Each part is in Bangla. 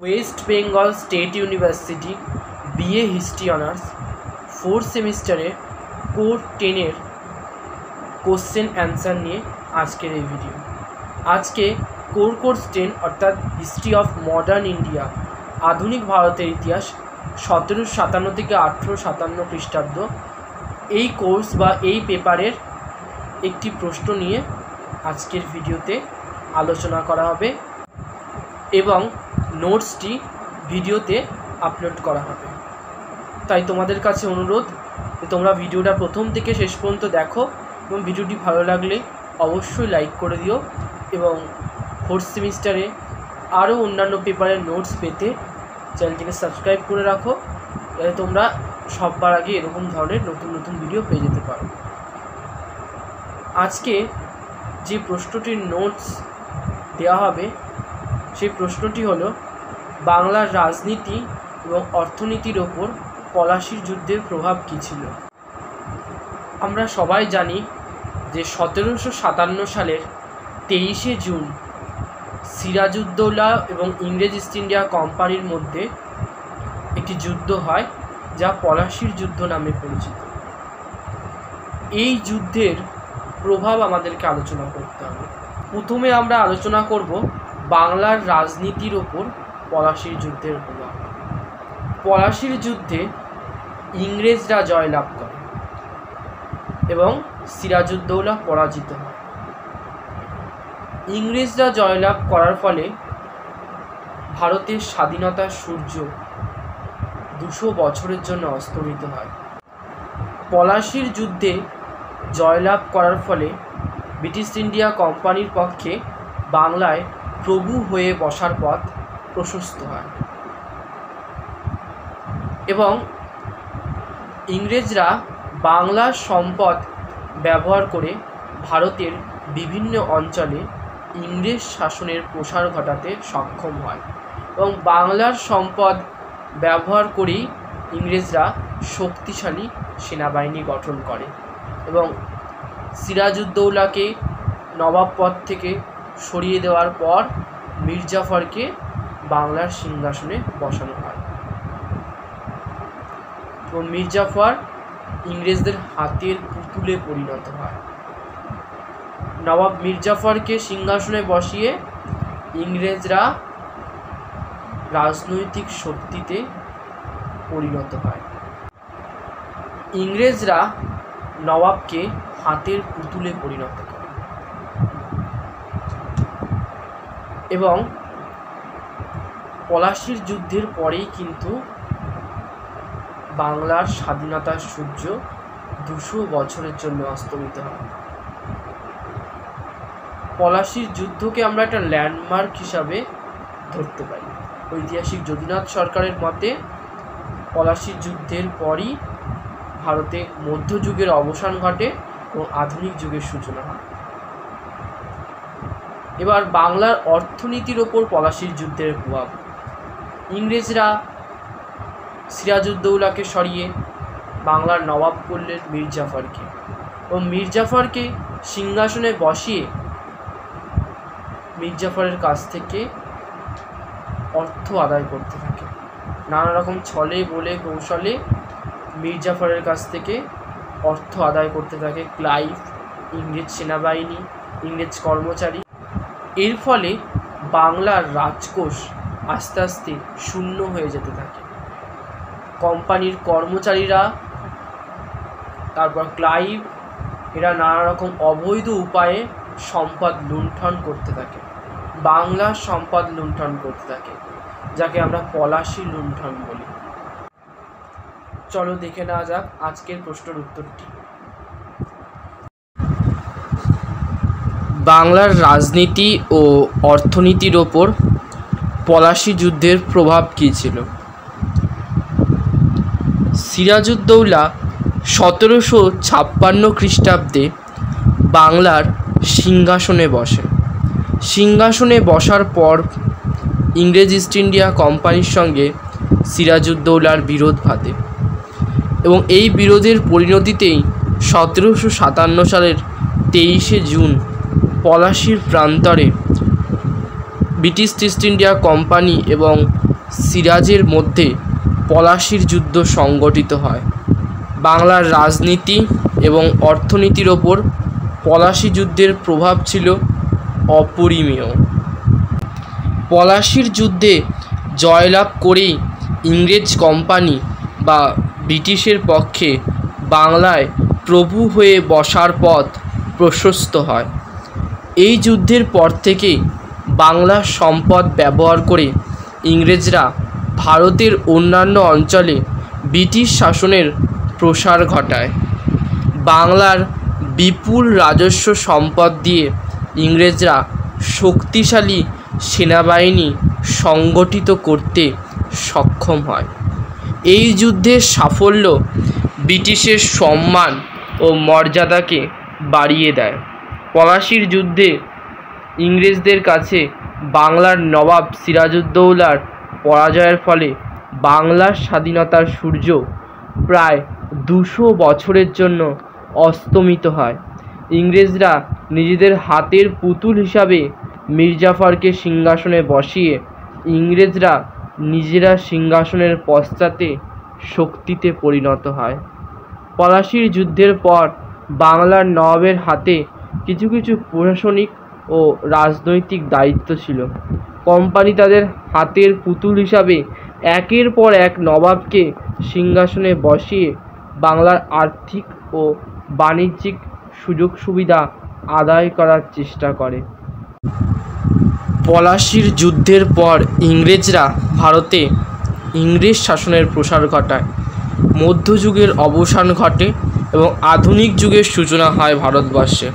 West Bengal state university BA history honours 4th সেমিস্টারে কোর 10-এর কোশ্চেন অ্যান্সার নিয়ে আজকের এই ভিডিও। আজকে কোর্স 10 অর্থাৎ হিস্ট্রি অফ মডার্ন ইন্ডিয়া, আধুনিক ভারতের ইতিহাস 1757 থেকে 1857 খ্রিস্টাব্দ, এই কোর্স বা এই পেপারের একটি প্রশ্ন নিয়ে আজকের ভিডিওতে আলোচনা করা হবে এবং নোটসটি ভিডিওতে আপলোড করা হবে। তাই তোমাদের কাছে অনুরোধ যে তোমরা ভিডিওটা প্রথম থেকে শেষ পর্যন্ত দেখো এবং ভিডিওটি ভালো লাগলে অবশ্যই লাইক করে দিও এবং 4th সেমিস্টারে আরও অন্যান্য পেপারের নোটস পেতে চ্যানেলটিকে সাবস্ক্রাইব করে রাখো, যাতে তোমরা সবার আগে এরকম ধরনের নতুন নতুন ভিডিও পেয়ে যেতে পারো। আজকে যে প্রশ্নটির নোটস দেওয়া হবে সেই প্রশ্নটি হলো বাংলার রাজনীতি এবং অর্থনীতির ওপর পলাশীর যুদ্ধের প্রভাব কী ছিল। আমরা সবাই জানি যে 1757 সালের 23শে জুন সিরাজউদ্দৌলা এবং ইংরেজ ইস্ট ইন্ডিয়া কোম্পানির মধ্যে একটি যুদ্ধ হয়, যা পলাশীর যুদ্ধ নামে পরিচিত। এই যুদ্ধের প্রভাব আমাদেরকে আলোচনা করতে হবে। প্রথমে আমরা আলোচনা করব বাংলার রাজনীতির ওপর পলাশীর যুদ্ধের প্রভাব। পলাশীর যুদ্ধে ইংরেজরা জয়লাভ করে এবং সিরাজউদ্দৌলা পরাজিত হয়। ইংরেজরা জয়লাভ করার ফলে ভারতের স্বাধীনতার সূর্য 200 বছরের জন্য অস্তমিত হয়। পলাশীর যুদ্ধে জয়লাভ করার ফলে ব্রিটিশ ইন্ডিয়া কোম্পানির পক্ষে বাংলায় প্রভু হয়ে বসার পথ প্রশস্ত হয় এবং ইংরেজরা বাংলার সম্পদ ব্যবহার করে ভারতের বিভিন্ন অঞ্চলে ইংরেজ শাসনের প্রসার ঘটাতে সক্ষম হয় এবং বাংলার সম্পদ ব্যবহার করেই ইংরেজরা শক্তিশালী সেনাবাহিনী গঠন করে এবং সিরাজউদ্দৌলাকে নবাব পদ থেকে সরিয়ে দেওয়ার পর মির্জাফরকে বাংলার সিংহাসনে বসানো হয় এবং মির্জাফর ইংরেজদের হাতের পুতুলে পরিণত হয়। নবাব মির্জাফরকে সিংহাসনে বসিয়ে ইংরেজরা রাজনৈতিক শক্তিতে পরিণত হয়। ইংরেজরা নবাবকে হাতের পুতুলে পরিণত করে এবং পলাশীর যুদ্ধের পরেই কিন্তু বাংলার স্বাধীনতার সূর্য 200 বছরের জন্য অস্তমিত হয়। পলাশীর যুদ্ধকে আমরা একটা ল্যান্ডমার্ক হিসাবে ধরতে পারি। ঐতিহাসিক যদুনাথ সরকারের মতে পলাশীর যুদ্ধের পরই ভারতে মধ্যযুগের অবসান ঘটে এবং আধুনিক যুগের সূচনা হয়। এবার বাংলার অর্থনীতির ওপর পলাশীর যুদ্ধের প্রভাব। ইংরেজরা সিরাজউদ্দৌলাকে সরিয়ে বাংলার নবাব করলেন মির্জাফরকে এবং মির্জাফরকে সিংহাসনে বসিয়ে মির্জাফরের কাছ থেকে অর্থ আদায় করতে থাকে। নানা রকম ছলে বলে কৌশলে মির্জাফরের কাছ থেকে অর্থ আদায় করতে থাকে ক্লাইভ, ইংরেজ সেনাবাহিনী, ইংরেজ কর্মচারী। এর ফলে বাংলার রাজকোষ আস্তে আস্তে শূন্য হয়ে যেতে থাকে। কোম্পানির কর্মচারীরা, তারপর ক্লাইভ, এরা নানা রকম অবৈধ উপায়ে সম্পদ লুণ্ঠন করতে থাকে, বাংলার সম্পদ লুণ্ঠন করতে থাকে, যাকে আমরা পলাশী লুণ্ঠন বলি। চলো দেখে নেওয়া যাক আজকের প্রশ্নের উত্তরটি। বাংলার রাজনীতি ও অর্থনীতির ওপর পলাশী যুদ্ধের প্রভাব কী ছিল? সিরাজউদ্দৌলা 1756 খ্রিস্টাব্দে বাংলার সিংহাসনে বসেন। সিংহাসনে বসার পর ইংরেজ ইস্ট ইন্ডিয়া কোম্পানির সঙ্গে সিরাজউদ্দৌলার বিরোধ বাধে এবং এই বিরোধের পরিণতিতেই 1757 সালের 23শে জুন পলাশীর প্রান্তরে ব্রিটিশ ইস্ট ইন্ডিয়া কোম্পানি এবং সিরাজের মধ্যে পলাশির যুদ্ধ সংগঠিত হয়। বাংলার রাজনীতি এবং অর্থনীতির ওপর পলাশি যুদ্ধের প্রভাব ছিল অপরিমেয়। পলাশির যুদ্ধে জয়লাভ করেই ইংরেজ কোম্পানি বা ব্রিটিশের পক্ষে বাংলায় প্রভু হয়ে বসার পথ প্রশস্ত হয়। এই যুদ্ধের পর থেকেই বাংলার সম্পদ ব্যবহার করে ইংরেজরা ভারতের অন্যান্য অঞ্চলে ব্রিটিশ শাসনের প্রসার ঘটায়। বাংলার বিপুল রাজস্ব সম্পদ দিয়ে ইংরেজরা শক্তিশালী সেনাবাহিনী সংগঠিত করতে সক্ষম হয়। এই যুদ্ধের সাফল্য ব্রিটিশের সম্মান ও মর্যাদাকে বাড়িয়ে দেয়। পলাশির যুদ্ধে ইংরেজদের কাছে বাংলার নবাব সিরাজউদ্দৌলার পরাজয়ের ফলে বাংলার স্বাধীনতার সূর্য প্রায় 200 বছরের জন্য অস্তমিত হয়। ইংরেজরা নিজেদের হাতের পুতুল হিসাবে মীরজাফরকে সিংহাসনে বসিয়ে ইংরেজরা নিজেরা সিংহাসনের পশ্চাতে শক্তিতে পরিণত হয়। পলাশির যুদ্ধের পর বাংলার নবাবের হাতে কিছু কিছু প্রশাসনিক ও রাজনৈতিক দায়িত্ব ছিল। কোম্পানি তাদের হাতের পুতুল হিসাবে একের পর এক নবাবকে সিংহাসনে বসিয়ে বাংলার আর্থিক ও বাণিজ্যিক সুযোগ সুবিধা আদায় করার চেষ্টা করে। পলাশির যুদ্ধের পর ইংরেজরা ভারতে ইংরেজ শাসনের প্রসার ঘটায়। মধ্যযুগের অবসান ঘটে এবং আধুনিক যুগের সূচনা হয় ভারতবর্ষে।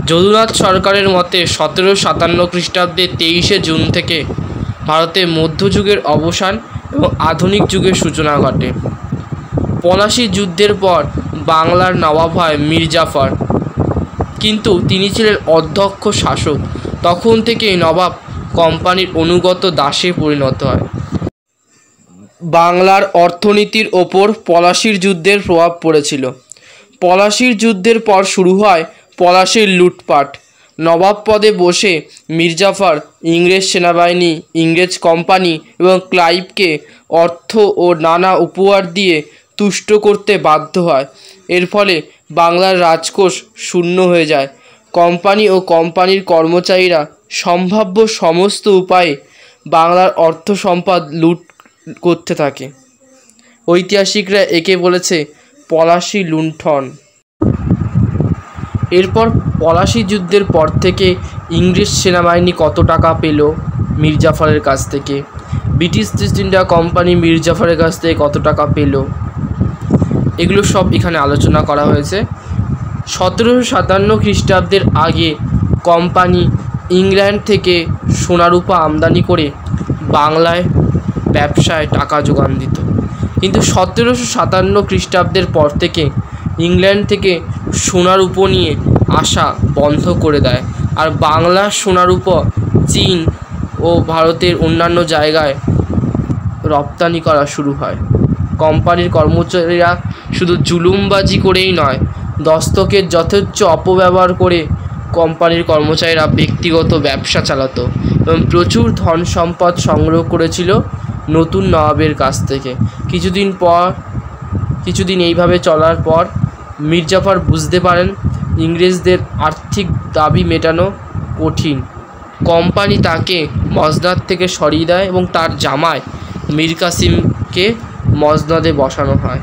যদুনাথ সরকারের মতে 1757 খ্রিস্টাব্দে 23শে জুন থেকে ভারতে মধ্যযুগের অবসান এবং আধুনিক যুগের সূচনা ঘটে। পলাশির যুদ্ধের পর বাংলার নবাব হয় মীরজাফর, কিন্তু তিনি ছিলেন অধ্যক্ষ শাসক। তখন থেকেই নবাব কোম্পানির অনুগত দাসে পরিণত হয়। বাংলার অর্থনীতির ওপর পলাশির যুদ্ধের প্রভাব পড়েছিল। পলাশির যুদ্ধের পর শুরু হয় পলাশির লুটপাট। নবাব পদে বসে মীরজাফর ইংরেজ সেনাবাহিনী, ইংরেজ কোম্পানি এবং ক্লাইভকে অর্থ ও নানা উপহার দিয়ে তুষ্ট করতে বাধ্য হয়। এর ফলে বাংলার রাজকোষ শূন্য হয়ে যায়। কোম্পানি ও কোম্পানির কর্মচারীরা সম্ভাব্য সমস্ত উপায়ে বাংলার অর্থ সম্পদ লুট করতে থাকে। ঐতিহাসিকরা একে বলেছে পলাশি লুণ্ঠন। এরপর পলাশি যুদ্ধের পর থেকে ইংরেজ সেনাবাহিনী কত টাকা পেল মীরজাফরের কাছ থেকে, ব্রিটিশ ইস্ট ইন্ডিয়া কোম্পানি মীরজাফরের কাছ থেকে কত টাকা পেল, এগুলো সব এখানে আলোচনা করা হয়েছে। 1757 খ্রিস্টাব্দের আগে কোম্পানি ইংল্যান্ড থেকে সোনারূপা আমদানি করে বাংলায় ব্যবসায় টাকা যোগান দিত, কিন্তু 1757 খ্রিস্টাব্দের পর থেকে ইংল্যান্ড থেকে সোনারূপো নিয়ে আসা বন্ধ করে দেয়, আর বাংলার সোনারূপো চীন ও ভারতের অন্যান্য জায়গায় রপ্তানি করা শুরু হয়। কোম্পানির কর্মচারীরা শুধু জুলুমবাজি করেই নয়, দস্তকের যথেচ্ছ অপব্যবহার করে কোম্পানির কর্মচারীরা ব্যক্তিগত ব্যবসা চালাতো এবং প্রচুর ধন সম্পদ সংগ্রহ করেছিল নতুন নবাবের কাছ থেকে। কিছুদিন এইভাবে চলার পর মীরজাফর বুঝতে পারেন ইংরেজদের আর্থিক দাবি মেটানো কঠিন। কোম্পানি তাকে মসনদ থেকে সরিয়ে দেয় এবং তার জামাই মীর কাসিমকে মসনদে বসানো হয়।